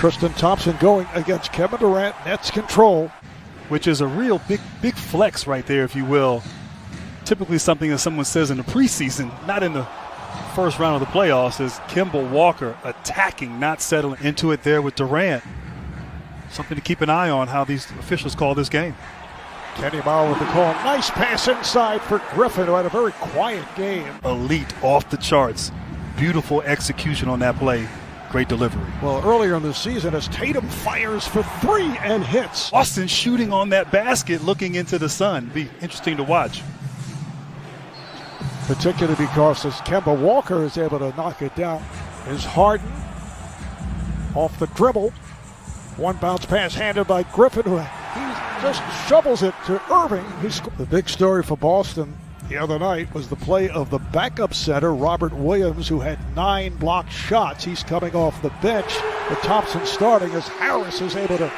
Tristan Thompson going against Kevin Durant. Nets control. Which is a real big flex right there, if you will. Typically something that someone says in the preseason, not in the first round of the playoffs, is Kemba Walker attacking, not settling into it there with Durant. Something to keep an eye on how these officials call this game. Kenny Mauer with the call. Nice pass inside for Griffin, who had a very quiet game. Elite, off the charts. Beautiful execution on that play. Great delivery. Well, earlier in the season, as Tatum fires for three and hits. Boston shooting on that basket, looking into the sun. Be interesting to watch. Particularly because as Kemba Walker is able to knock it down, is Harden off the dribble. One bounce pass handed by Griffin, who he just shovels it to Irving. The big story for Boston the other night was the play of the backup center, Robert Williams, who had 9 blocked shots. He's coming off the bench with Thompson starting as Harris is able to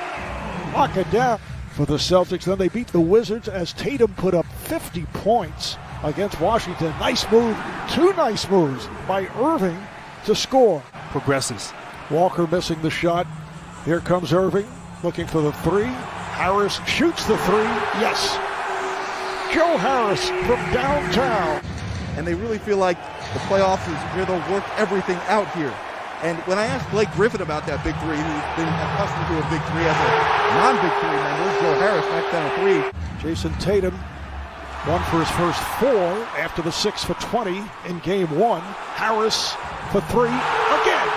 lock it down for the Celtics. Then they beat the Wizards as Tatum put up 50 points against Washington. Nice move, 2 nice moves by Irving to score. Progresses. Walker missing the shot. Here comes Irving looking for the 3. Harris shoots the 3. Yes. Joe Harris from downtown. And they really feel like the playoffs is where they'll work everything out here. And when I asked Blake Griffin about that big 3, who's been accustomed to a big 3 as a non-big 3 member, Joe Harris knocks down a 3. Jason Tatum, 1 for his first 4 after the 6 for 20 in game 1. Harris for 3 again.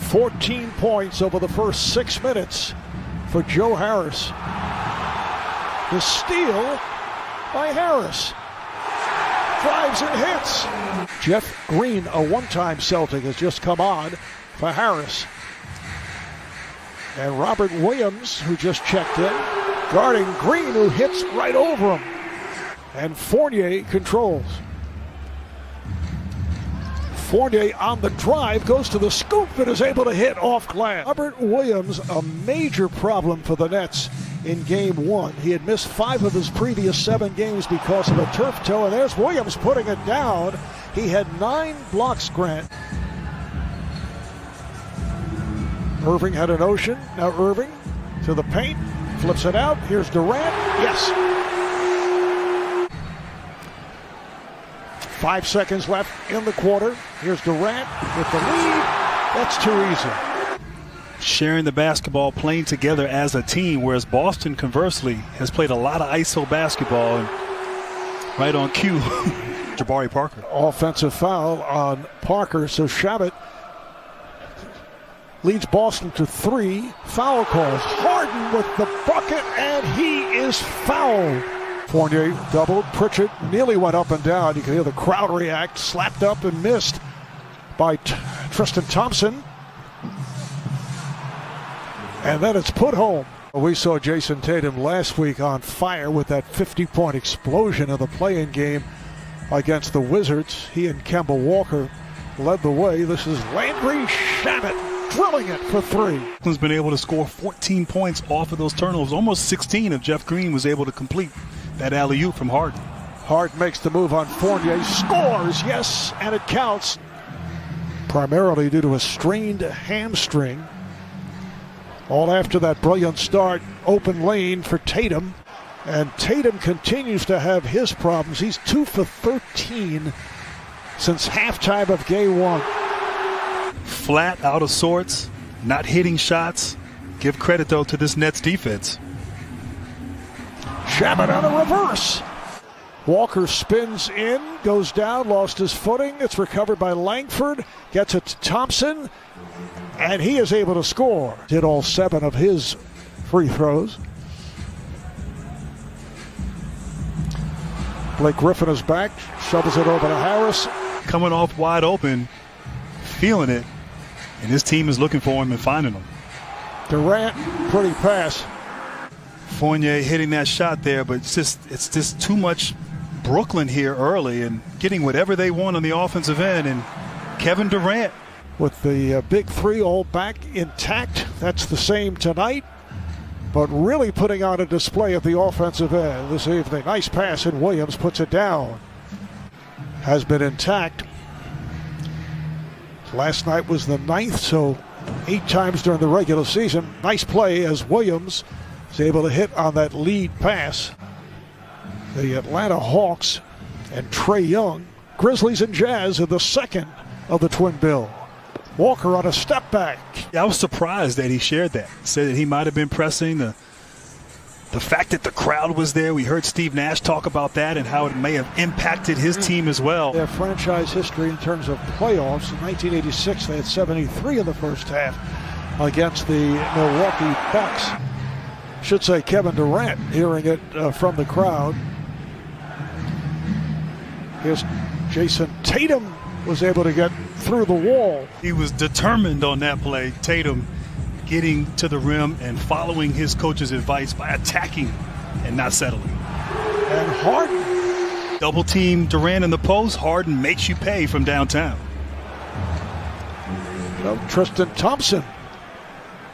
14 points over the first 6 minutes for Joe Harris. The steal by Harris. Drives and hits. Jeff Green, a one-time Celtic, has just come on for Harris. And Robert Williams, who just checked in, guarding Green, who hits right over him. And Fournier controls. Fournier on the drive, goes to the scoop and is able to hit off glass. Robert Williams, a major problem for the Nets in game 1. He had missed 5 of his previous 7 games because of a turf toe, and there's Williams putting it down. He had 9 blocks, Grant. Irving had an ocean. Now Irving to the paint, flips it out. Here's Durant. Yes. 5 seconds left in the quarter. Here's Durant with the lead. That's too easy. Sharing the basketball, playing together as a team, whereas Boston, conversely, has played a lot of ISO basketball. And right on cue, Jabari Parker. Offensive foul on Parker, so Shabbat leads Boston to 3 foul calls. Harden with the bucket, and he is fouled. Fournier doubled. Pritchard nearly went up and down. You can hear the crowd react. Slapped up and missed by Tristan Thompson. And then it's put home. We saw Jason Tatum last week on fire with that 50-point explosion of the play-in game against the Wizards. He and Kemba Walker led the way. This is Landry Shamet drilling it for 3. He's been able to score 14 points off of those turnovers. Almost 16 if Jeff Green was able to complete that alley-oop from Harden. Harden makes the move on Fournier. Scores, yes, and it counts. Primarily due to a strained hamstring. All after that brilliant start, open lane for Tatum. And Tatum continues to have his problems. He's 2 for 13 since halftime of game 1. Flat, out of sorts, not hitting shots. Give credit, though, to this Nets defense. Shabbat on a reverse. Walker spins in, goes down, lost his footing. It's recovered by Langford. Gets it to Thompson. And he is able to score. Hit all 7 of his free throws. Blake Griffin is back. Shovels it over to Harris. Coming off wide open, feeling it. And his team is looking for him and finding him. Durant, pretty pass. Fournier hitting that shot there, but it's just too much Brooklyn here early and getting whatever they want on the offensive end. And Kevin Durant, with the big 3 all back intact. That's the same tonight, but really putting on a display at the offensive end this evening. Nice pass, and Williams puts it down. Has been intact. Last night was the 9th, so 8 times during the regular season. Nice play as Williams is able to hit on that lead pass. The Atlanta Hawks and Trae Young, Grizzlies and Jazz, are the second of the twin bill. Walker on a step back. Yeah, I was surprised that he shared that. Said that he might have been pressing. The fact that the crowd was there, we heard Steve Nash talk about that and how it may have impacted his team as well. Their franchise history in terms of playoffs. In 1986, they had 73 in the first half against the Milwaukee Bucks. Should say Kevin Durant hearing it from the crowd. Here's Jason Tatum was able to get through the wall. He was determined on that play. Tatum getting to the rim and following his coach's advice by attacking and not settling. And Harden. Double team Durant in the post. Harden makes you pay from downtown. Tristan Thompson.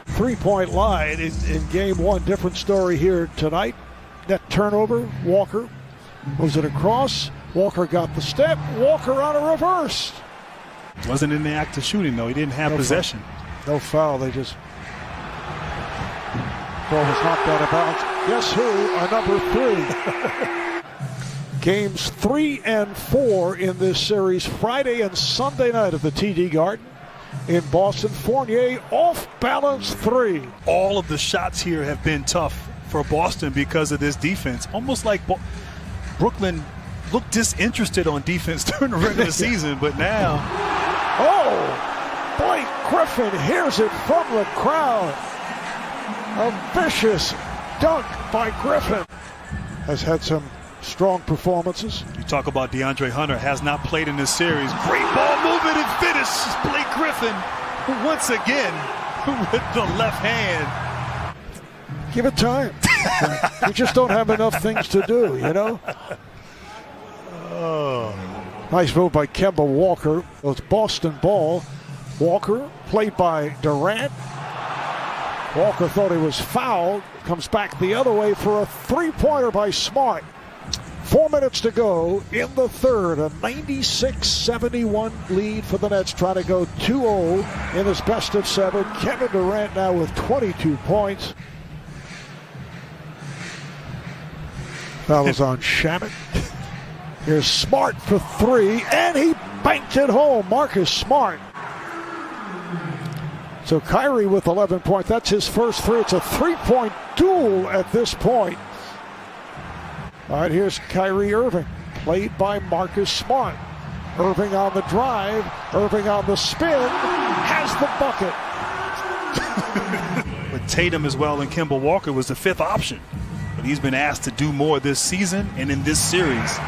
3-point line in game one. Different story here tonight. Net turnover. Walker moves it across. Walker got the step. Walker on a reverse. Wasn't in the act of shooting, though. He didn't have possession. No foul. They just. Ball was knocked out of bounds. Guess who? A number 3. Games 3 and 4 in this series. Friday and Sunday night at the TD Garden in Boston. Fournier off balance 3. All of the shots here have been tough for Boston because of this defense. Almost like Brooklyn looked disinterested on defense during the regular season, but now. Oh! Blake Griffin hears it from the crowd. A vicious dunk by Griffin. Has had some strong performances. You talk about DeAndre Hunter, has not played in this series. Great ball movement and finish. Blake Griffin once again with the left hand. Give it time. You just don't have enough things to do, you know? Oh. Nice move by Kemba Walker. It's Boston ball. Walker played by Durant. Walker thought he was fouled. Comes back the other way for a 3-pointer by Smart. 4 minutes to go in the third. A 96-71 lead for the Nets, trying to go 2-0 in this best of 7. Kevin Durant now with 22 points. Foul is on Shamet. Here's Smart for 3, and he banked it home. Marcus Smart. So Kyrie with 11 points. That's his first 3. It's a 3-point duel at this point. All right, here's Kyrie Irving, played by Marcus Smart. Irving on the drive. Irving on the spin. Has the bucket. But Tatum as well and Kemba Walker was the 5th option. But he's been asked to do more this season and in this series.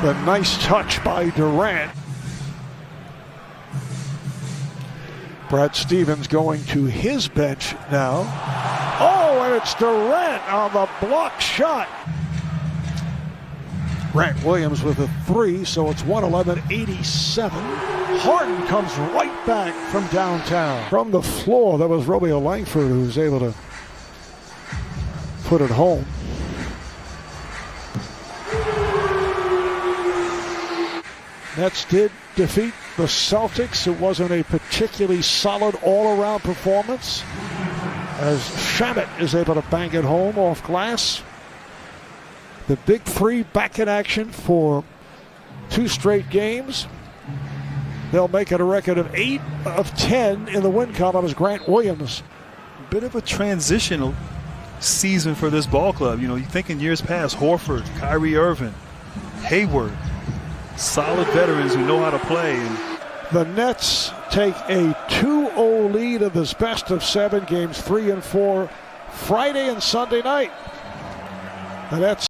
The nice touch by Durant. Brad Stevens going to his bench now. Oh, and it's Durant on the block shot. Grant Williams with a 3, so it's 111-87. Harden comes right back from downtown. From the floor, that was Romeo Langford who was able to put it home. Nets did defeat the Celtics. It wasn't a particularly solid all-around performance, as Shamet is able to bang it home off glass. The big 3 back in action for 2 straight games. They'll make it a record of 8 of 10 in the win column as Grant Williams. A bit of a transitional season for this ball club. You know, you think in years past, Horford, Kyrie Irving, Hayward, solid veterans who know how to play. The Nets take a 2-0 lead in this best of 7, games 3 and 4, Friday and Sunday night. The Nets